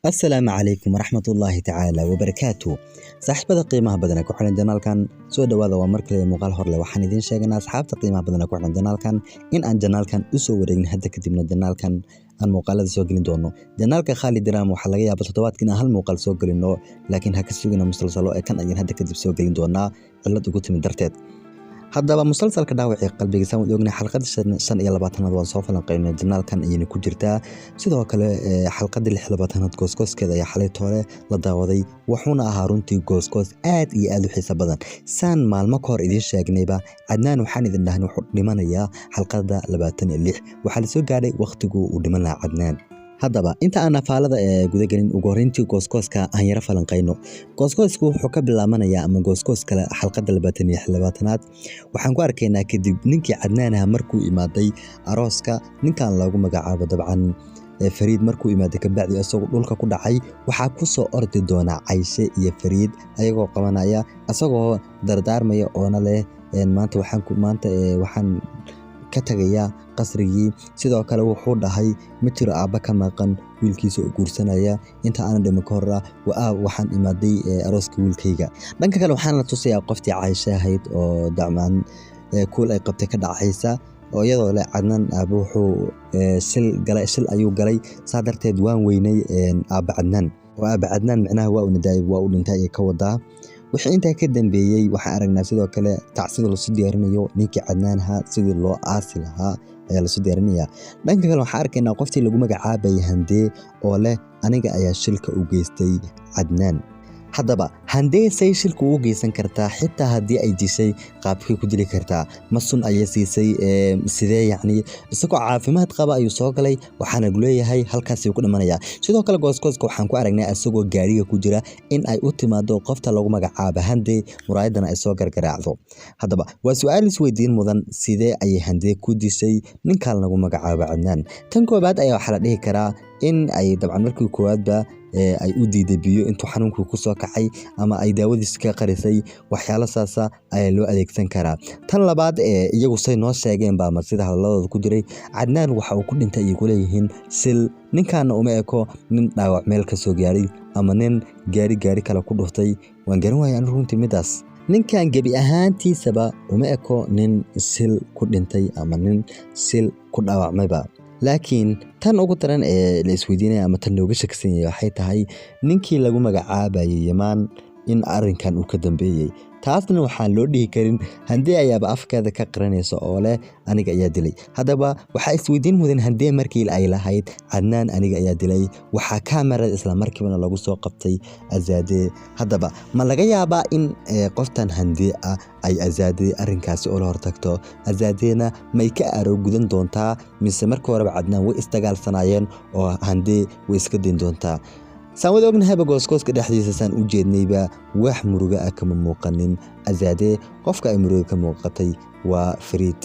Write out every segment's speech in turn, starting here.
السلام عليكم ورحمة الله تعالى وبركاته. صاحبada qiimaha badan ku xiran janaalkan soo dhawaada waa markale muuqaal hor leh waxaan idin sheegnaa asxaabta qiimaha badan ku xiran janaalkan in aan janaalkan u soo wareegin hadda kadibna janaalkan aan muuqaalada soo gelin doono. Janaalka Khalid Drama waxa laga yaabaa toddobaadkii in hal muuqaal soo gelino laakiin ha ka sugina musalsalo ee kan ayaan hadda kadib soo gelin doonaa cilad ugu timid darteed. haddaba musalsalka dhaawacii qalbigiisa waan ognay xalqada 25aad waan soo falanqeynay janaalkan ayay ku jirtaa sidoo kale xalqada 26aad goosgooskeeda ayaa xalay toole la daawaday wuxuuna ahaa runtii goosgoos aad iyo aad u xiiso badan saan maalmo ka hor idin sheegnayba Cadnaan waxaan idin dhahnay wuxuu dhimanayaa xalqada 26 waxa la soo gaaray waqtigu uu dhiman lahaa Cadnaan. haddaba inta aan afaalada guda galin ugu horeyntii goosgooska aan yara falanqeyno goosgoosku wuxuu ka bilaabanayaa ama goosgoos kale xalqada 26aad waxaan ku arkaynaa kadib ninkii Cadnaan ah markuu imaaday arooska ninkan lagu magacaabo dabcan Fariid markuu imaaday ka bacdi asagoo dhulka ku dhacay waxa ku soo ordi doona Cayshe iyo Fariid ayagoo qabanaya asagoo dardaarmaya oo leh maanta waxaan ka tagaya qasrigii sidoo kale wuxuu dhahay ma jiro aaba ka maqan wiilkiisa oo guursanaya inta aan dhiman ka hor waxaan imaaday arooska wiilkayga dhanka kale waxaan la tusayaa qoftii Cayshe ahayd oo dacmaan kuul ay qabtay ka dhacaysa oo iyadoo leh Cadnaan aaba wuxuu shil ayuu galay saadarteed waan weynay aaba Cadnaan macnaha waa u dhintay ka wadaa wixii inta ka dambeeyay waxaan aragnaa sidoo kale tacsida la soo diyaarinayo ninkii Cadnaan ahaa sidii loo aasi lahaa ayaa la soo diyaarinayaa dhanka kale waxaan arkaynaa qoftii lagu magacaabay Hande oo leh aniga ayaa shilka u geystay Cadnaan. haddaba Hande say shilka u geysan kartaa xitaa haddii ay dishay qaabkay ku dili kartaa masun ayay siisay sidee yacni isagoo caafimaad qaba ayuu soo galay waxaana leeyahay halkaas uu ku dhimanayaa sidoo kale goosgooska waxaan ku aragnay asagoo gaariga ku jira in ay u timaado qofta lagu magacaabo Hande muraayadana ay soo gargaraacdo. haddaba waa su'aal isweydiin mudan sidee ay Hande ku dishay ninkan lagu magacaabo Cadnaan tan koobaad ayaa waxa la dhihi karaa in ay dabcan markii koowaadba ay u diiday biyo intuu xanuunku ku soo kacay ama ay daawadiis ka qarisay waxyaalo saasa ayaa loo adeegsan karaa tan labaad iyagu say noo sheegeen baa sida hadalladooda ku jiray Cadnaan waxa uu ku dhintay iyagu leeyihiin sil ninkaana uma eko nin dhaawac meel ka soo gaaray ama nin gaari kale ku dhuftay waan garan waayay runtii midaas ninkan gebi ahaantiisaba uma eko nin sil ku dhintay ama nin sil ku dhaawacmayba laakiin tan ugu daran la isweydiinaya ama tan looga shaksan yahay waxay tahay ninkii lagu magacaabayay Yamaan in arrinkan uu ka dambeeyay taasna waxaan loo dhihi karin Hande ayaaba afkeeda ka qaranaysa oo leh aniga ayaa dilay. haddaba waxa isweydiin mudan Hande markii ay lahayd Cadnaan aniga ayaa dilay waxa kaamirada isla markiiba lagu soo qabtay Azaade. haddaba ma laga yaabaa in qoftan Hande ah ay Azaade arrinkaasi oo la hortagto Azaadeena may ka aro gudan doontaa mise markii hore Cadnaan way isdagaalsanayeen oo Hande way iska din doontaa. saawad ognahay goosgooska dhexdiisa san u jeednayba wax muruga ah kama muuqanin Azaade qofka ay muruga ka muuqatay waa Fariid.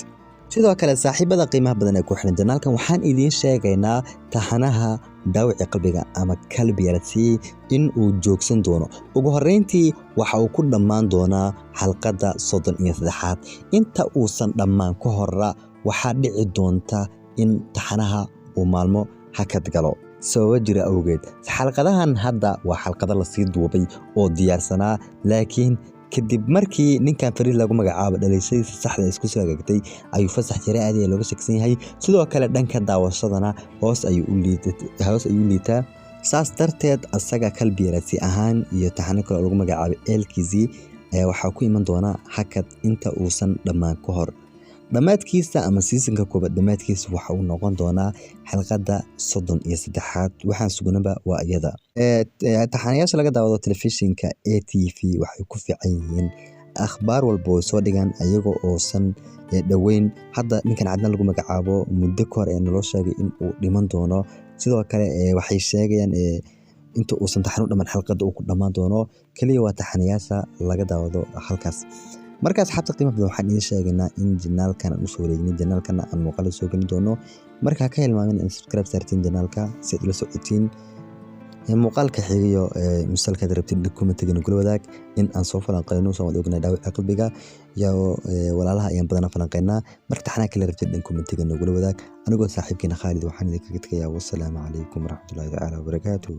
sidoo kale saaxiibada qiimaha badan ee ku xiran janaalkan waxaan idin sheegaynaa taxanaha dhaawacii qalbiga ama kalbiyarsi in uu joogsan doono ugu horeyntii waxa uu ku dhammaan doonaa xalqada 33aad inta uusan dhammaan ka horra waxa dhici doonta in taxanaha uu maalmo hakad galo sabab jira awgeed xalqadahan hadda waa xalqada la sii duubay oo diyaarsanaa laakiin kadib markii ninkan Fariid lagu magacaabo dhaliishadiisa saxda isku soo hagaagtay ayuu fasax jiray aad looga shaksan yahay sidoo kale dhanka daawashadana hoos ayuu u liitaa saas darteed asaga kalbiyarasi ahaan iyo taxano kale lagu magacaabo Elkizi ayaa waxa ku iman doona hakad inta uusan dhammaan ka hor dhamaadkiisa ama seasonka koobaad dhamaadkiisa waxa uu noqon doonaa xalqada 33aad waxaan sugnaba waa iyada taxanayaasha laga daawado telefishinka ATV waxay ku fiican yihiin akhbaar walba oo soo dhigan ayagoo oosan dhaweyn hadda ninkan Cadnaan lagu magacaabo muddo ka hor nolol sheegay in uu dhiman doono sidoo kale waxay sheegayaan inta uusan taxanu dhamaan xalqada uu ku dhamaan doono kaliya waa taxanayaasha laga daawado halkaas. markaas xabta qiimaha badan waxaan idin sheegaynaa in janaalkan aan u soo wareegnay janaalkana aan muuqaal soo gelin doono marka ka hilmaamin in subscribe saartiin janaalka si aad ula socotiin muuqaalka xigiyo misalka rabtid dokumentiga nagula wadaag in aan soo falanqeyno soo wada ognaa dhaawaca qalbiga iyo walaalaha ayaan badan falanqeynaa marka taxana kale rabtid dokumentiga nagula wadaag anigoo saaxiibkeena Khalid waxaan idinkaga tagayaa wassalaamu calaykum waraxmatullaahi ta'ala wabarakaatuh.